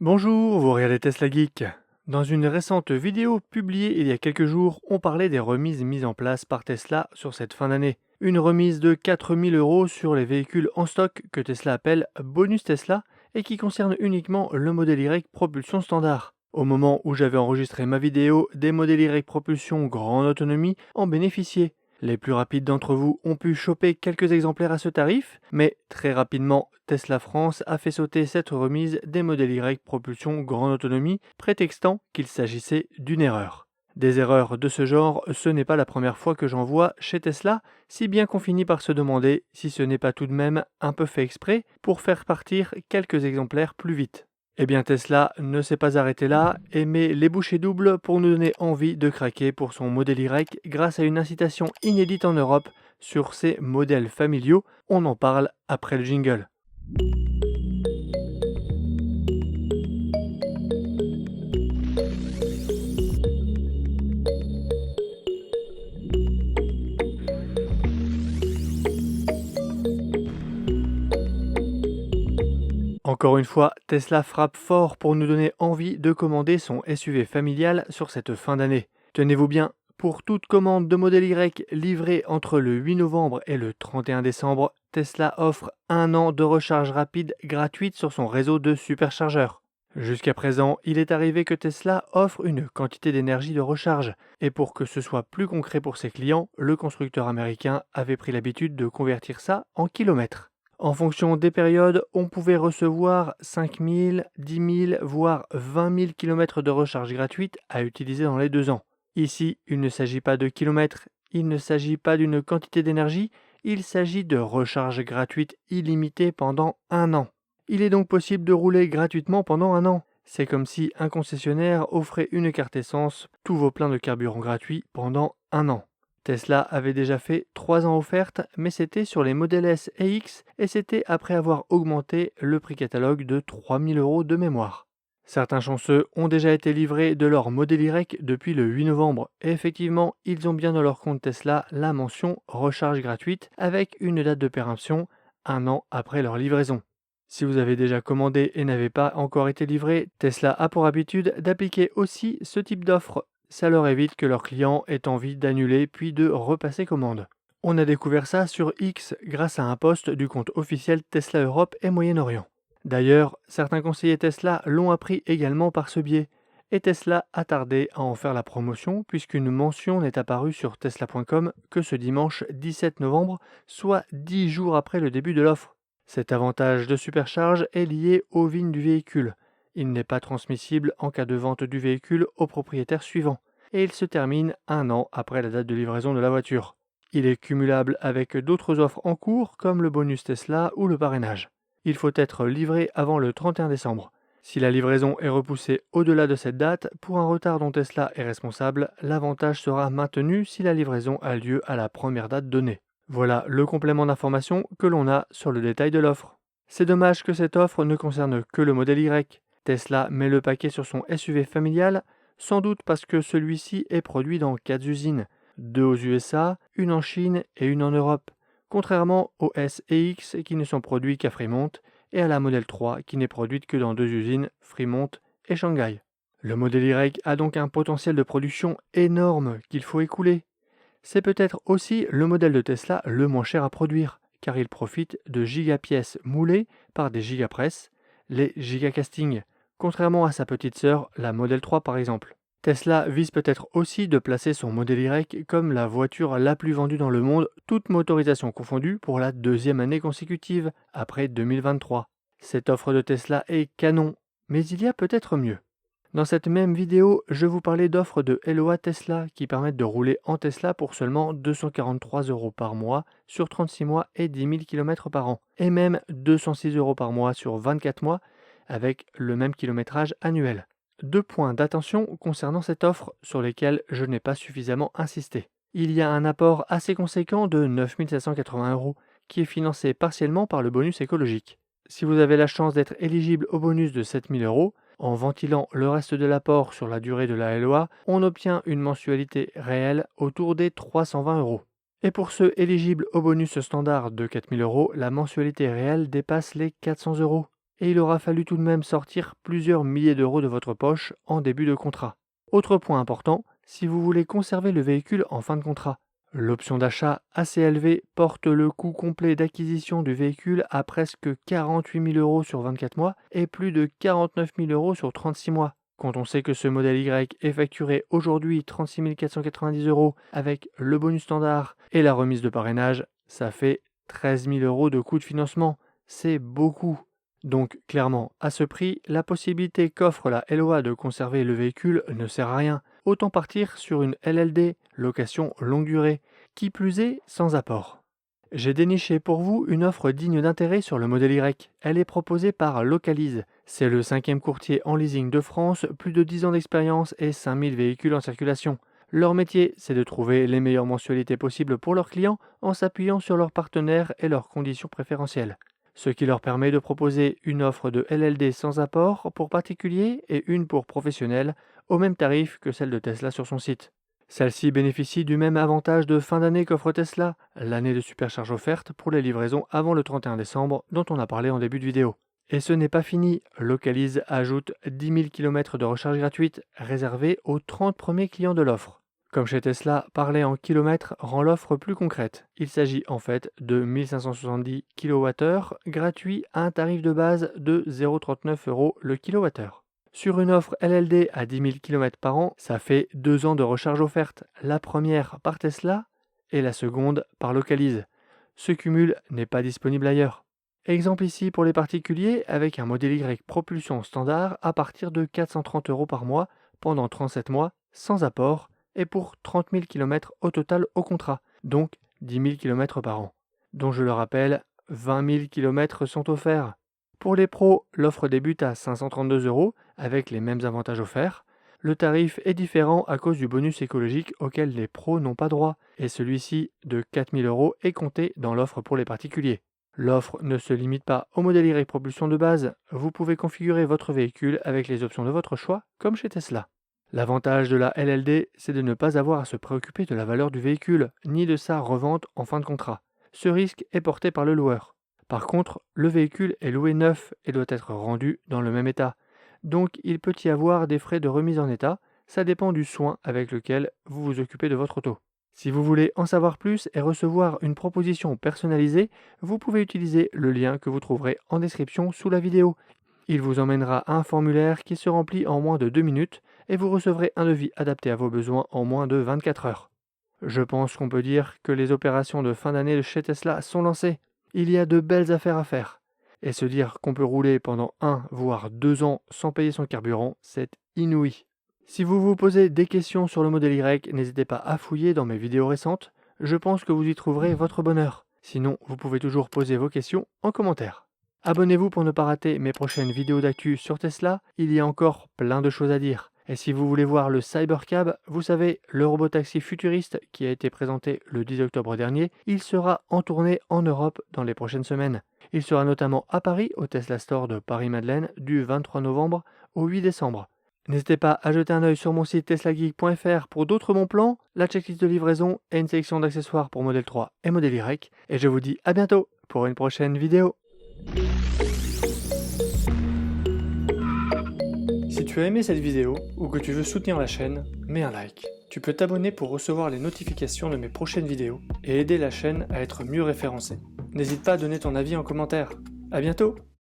Bonjour, vous regardez Tesla Geek. Dans une récente vidéo publiée il y a quelques jours, on parlait des remises mises en place par Tesla sur cette fin d'année. Une remise de 4000 euros sur les véhicules en stock que Tesla appelle bonus Tesla et qui concerne uniquement le modèle Y propulsion standard. Au moment où j'avais enregistré ma vidéo, des modèles Y propulsion grande autonomie en bénéficiaient. Les plus rapides d'entre vous ont pu choper quelques exemplaires à ce tarif, mais très rapidement, Tesla France a fait sauter cette remise des modèles Y propulsion grande autonomie, prétextant qu'il s'agissait d'une erreur. Des erreurs de ce genre, ce n'est pas la première fois que j'en vois chez Tesla, si bien qu'on finit par se demander si ce n'est pas tout de même un peu fait exprès pour faire partir quelques exemplaires plus vite. Eh bien Tesla ne s'est pas arrêté là et met les bouchées doubles pour nous donner envie de craquer pour son modèle Y grâce à une incitation inédite en Europe sur ses modèles familiaux. On en parle après le jingle. Encore une fois, Tesla frappe fort pour nous donner envie de commander son SUV familial sur cette fin d'année. Tenez-vous bien, pour toute commande de modèle Y livrée entre le 8 novembre et le 31 décembre, Tesla offre 1 an de recharge rapide gratuite sur son réseau de superchargeurs. Jusqu'à présent, il est arrivé que Tesla offre une quantité d'énergie de recharge, et pour que ce soit plus concret pour ses clients, le constructeur américain avait pris l'habitude de convertir ça en kilomètres. En fonction des périodes, on pouvait recevoir 5000, 10 000, voire 20 000 km de recharge gratuite à utiliser dans les 2 ans. Ici, il ne s'agit pas de kilomètres, il ne s'agit pas d'une quantité d'énergie, il s'agit de recharge gratuite illimitée pendant 1 an. Il est donc possible de rouler gratuitement pendant 1 an. C'est comme si un concessionnaire offrait une carte essence, tous vos pleins de carburant gratuits pendant 1 an. Tesla avait déjà fait 3 ans offertes, mais c'était sur les modèles S et X et c'était après avoir augmenté le prix catalogue de 3000 euros de mémoire. Certains chanceux ont déjà été livrés de leur modèle Y depuis le 8 novembre et effectivement, ils ont bien dans leur compte Tesla la mention recharge gratuite avec une date de péremption 1 an après leur livraison. Si vous avez déjà commandé et n'avez pas encore été livré, Tesla a pour habitude d'appliquer aussi ce type d'offre. Ça leur évite que leurs clients aient envie d'annuler puis de repasser commande. On a découvert ça sur X grâce à un post du compte officiel Tesla Europe et Moyen-Orient. D'ailleurs, certains conseillers Tesla l'ont appris également par ce biais, et Tesla a tardé à en faire la promotion puisqu'une mention n'est apparue sur tesla.com que ce dimanche 17 novembre, soit 10 jours après le début de l'offre. Cet avantage de supercharge est lié aux vignes du véhicule. Il n'est pas transmissible en cas de vente du véhicule au propriétaire suivant, et il se termine 1 an après la date de livraison de la voiture. Il est cumulable avec d'autres offres en cours comme le bonus Tesla ou le parrainage. Il faut être livré avant le 31 décembre. Si la livraison est repoussée au-delà de cette date, pour un retard dont Tesla est responsable, l'avantage sera maintenu si la livraison a lieu à la première date donnée. Voilà le complément d'information que l'on a sur le détail de l'offre. C'est dommage que cette offre ne concerne que le modèle Y. Tesla met le paquet sur son SUV familial, sans doute parce que celui-ci est produit dans 4 usines, 2 aux USA, une en Chine et une en Europe, contrairement aux S et X qui ne sont produits qu'à Fremont et à la Model 3 qui n'est produite que dans 2 usines, Fremont et Shanghai. Le modèle Y a donc un potentiel de production énorme qu'il faut écouler. C'est peut-être aussi le modèle de Tesla le moins cher à produire, car il profite de gigapièces moulées par des gigapresses, les gigacastings, contrairement à sa petite sœur, la Model 3 par exemple. Tesla vise peut-être aussi de placer son modèle Y comme la voiture la plus vendue dans le monde, toute motorisation confondue, pour la 2e année consécutive, après 2023. Cette offre de Tesla est canon, mais il y a peut-être mieux. Dans cette même vidéo, je vous parlais d'offres de LOA Tesla qui permettent de rouler en Tesla pour seulement 243 euros par mois sur 36 mois et 10 000 km par an, et même 206 euros par mois sur 24 mois avec le même kilométrage annuel. 2 points d'attention concernant cette offre sur lesquels je n'ai pas suffisamment insisté. Il y a un apport assez conséquent de 9 780 euros qui est financé partiellement par le bonus écologique. Si vous avez la chance d'être éligible au bonus de 7 000 euros, en ventilant le reste de l'apport sur la durée de la LOA, on obtient une mensualité réelle autour des 320 euros. Et pour ceux éligibles au bonus standard de 4 000 euros, la mensualité réelle dépasse les 400 euros. et il aura fallu tout de même sortir plusieurs milliers d'euros de votre poche en début de contrat. Autre point important, si vous voulez conserver le véhicule en fin de contrat, l'option d'achat assez élevée porte le coût complet d'acquisition du véhicule à presque 48 000 euros sur 24 mois et plus de 49 000 euros sur 36 mois. Quand on sait que ce modèle Y est facturé aujourd'hui 36 490 euros avec le bonus standard et la remise de parrainage, ça fait 13 000 euros de coût de financement. C'est beaucoup. Donc clairement, à ce prix, la possibilité qu'offre la LOA de conserver le véhicule ne sert à rien. Autant partir sur une LLD, location longue durée, qui plus est sans apport. J'ai déniché pour vous une offre digne d'intérêt sur le modèle Y. Elle est proposée par Localise. C'est le 5e courtier en leasing de France, plus de 10 ans d'expérience et 5000 véhicules en circulation. Leur métier, c'est de trouver les meilleures mensualités possibles pour leurs clients en s'appuyant sur leurs partenaires et leurs conditions préférentielles. Ce qui leur permet de proposer une offre de LLD sans apport pour particuliers et une pour professionnels au même tarif que celle de Tesla sur son site. Celle-ci bénéficie du même avantage de fin d'année qu'offre Tesla, l'année de supercharge offerte pour les livraisons avant le 31 décembre dont on a parlé en début de vidéo. Et ce n'est pas fini, Localise ajoute 10 000 km de recharge gratuite réservés aux 30 premiers clients de l'offre. Comme chez Tesla, parler en kilomètres rend l'offre plus concrète. Il s'agit en fait de 1570 kWh gratuits à un tarif de base de 0,39 € le kWh. Sur une offre LLD à 10 000 km par an, ça fait 2 ans de recharge offerte, la première par Tesla et la seconde par Localise. Ce cumul n'est pas disponible ailleurs. Exemple ici pour les particuliers avec un modèle Y propulsion standard à partir de 430 € par mois pendant 37 mois sans apport et pour 30 000 km au total au contrat, donc 10 000 km par an, dont je le rappelle, 20 000 km sont offerts. Pour les pros, l'offre débute à 532 € avec les mêmes avantages offerts. Le tarif est différent à cause du bonus écologique auquel les pros n'ont pas droit, et celui-ci de 4 000 € est compté dans l'offre pour les particuliers. L'offre ne se limite pas au modèle Y propulsion de base, vous pouvez configurer votre véhicule avec les options de votre choix, comme chez Tesla. L'avantage de la LLD, c'est de ne pas avoir à se préoccuper de la valeur du véhicule, ni de sa revente en fin de contrat. Ce risque est porté par le loueur. Par contre, le véhicule est loué neuf et doit être rendu dans le même état. Donc il peut y avoir des frais de remise en état, ça dépend du soin avec lequel vous vous occupez de votre auto. Si vous voulez en savoir plus et recevoir une proposition personnalisée, vous pouvez utiliser le lien que vous trouverez en description sous la vidéo. Il vous emmènera à un formulaire qui se remplit en moins de 2 minutes et vous recevrez un devis adapté à vos besoins en moins de 24 heures. Je pense qu'on peut dire que les opérations de fin d'année de chez Tesla sont lancées. Il y a de belles affaires à faire. Et se dire qu'on peut rouler pendant 1 voire 2 ans sans payer son carburant, c'est inouï. Si vous vous posez des questions sur le modèle Y, n'hésitez pas à fouiller dans mes vidéos récentes. Je pense que vous y trouverez votre bonheur. Sinon, vous pouvez toujours poser vos questions en commentaire. Abonnez-vous pour ne pas rater mes prochaines vidéos d'actu sur Tesla, il y a encore plein de choses à dire. Et si vous voulez voir le Cybercab, vous savez, le robotaxi futuriste qui a été présenté le 10 octobre dernier, il sera en tournée en Europe dans les prochaines semaines. Il sera notamment à Paris, au Tesla Store de Paris-Madeleine, du 23 novembre au 8 décembre. N'hésitez pas à jeter un œil sur mon site teslageek.fr pour d'autres bons plans, la checklist de livraison et une sélection d'accessoires pour Model 3 et Model Y. Et je vous dis à bientôt pour une prochaine vidéo. Si tu as aimé cette vidéo ou que tu veux soutenir la chaîne, mets un like. Tu peux t'abonner pour recevoir les notifications de mes prochaines vidéos et aider la chaîne à être mieux référencée. N'hésite pas à donner ton avis en commentaire. À bientôt!